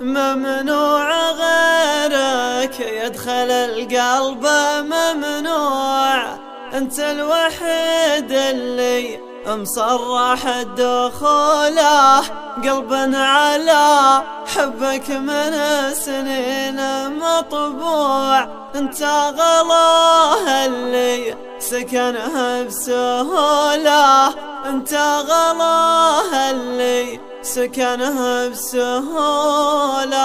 ممنوع غيرك يدخل القلب، ممنوع انت الوحيد اللي مصرح دخوله. قلبا على حبك من سنين مطبوع، انت غلاه اللي سكنها بسهوله، انت غلاه اللي سكنها بسهوله.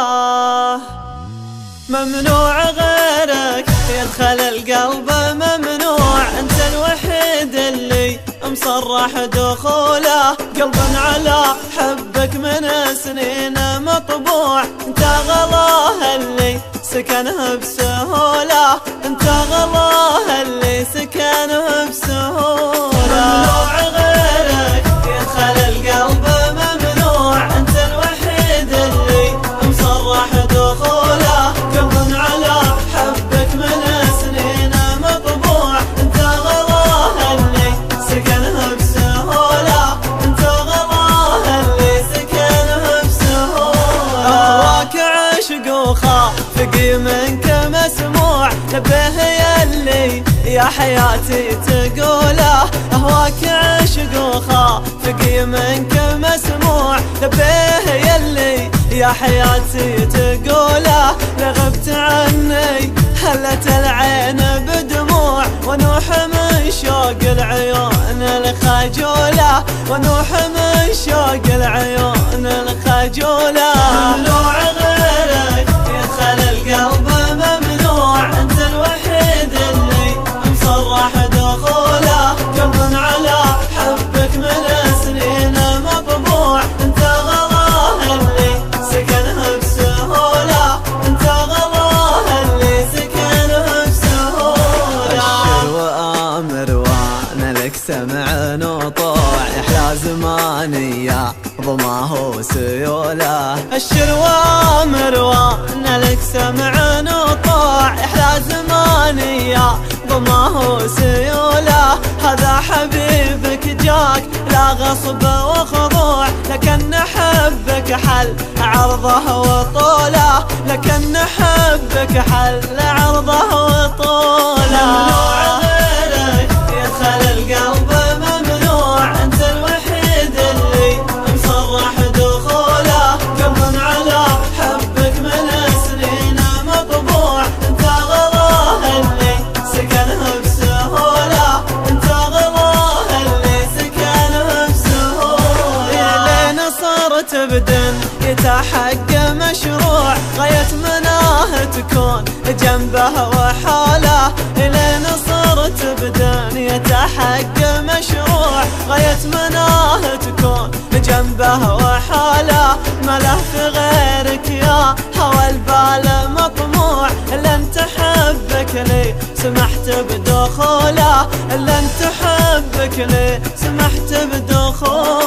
ممنوع غيرك يدخل القلب، ممنوع انت الوحيد اللي مصرح دخوله. قلبا على حبك من سنين مطبوع، انت غلاه اللي سكنها بسهوله، انت غلاه اللي سكنها بسهوله. ممنوع غيرك يدخل القلب، ممنوع انت الوحيد اللي مصرح دخوله. قلبا على حبك من سنين مطبوع، انت غلاه اللي سكنها بسهوله، انت غلاه اللي سكنها بسهوله. أهواك عشق وخافقي منك مسموع، نبه يلي يا حياتي تقوله. أهواك عشق وخافقي منك مسموع، نبه يلي يا حياتي تقوله. لغبت عني هلت العين بدموع، ونوح من شوق العيون الخجولة، ونوح من شوق العيون الخجولة. ممنوع غيرك يدخل القلب، ممنوع انت الوحيد اللي مصرح دخوله. قلبا على حبك من سنين مطبوع، انت غلاه اللي سكنها بسهوله، انت غلاه اللي سكنها بسهوله. أبشر وآمر وانا لك سمع وطوع، يحلى زماني يا ضماه سيوله. أبشر وآمر وانا لك سمع وطوع، يحلى زماني يا ضماه سيوله. هذا حبيبك جاك لا غصب وخضوع، لكن حبك حل عرضه وطوله، لكن حبك حل عرضه وطوله. ممنوع غيرك يدخل القلب، ممنوع انت الوحيد اللي مصرح دخوله. قلبا على حبك من سنين مطبوع، انت غلاه اللي سكنها بسهوله، انت غلاه اللي سكنها بسهوله. لين صرت بدن يتحق مشروع، غاية مناه تكون جنبه وحاله. لين صرت بدن يتحق مشروع، غاية مناه تكون جنبه وحاله. ما له في غيرك يا هوى البال مطموع، الا انت حبك لي سمحت بدخوله، الا انت حبك لي سمحت بدخوله.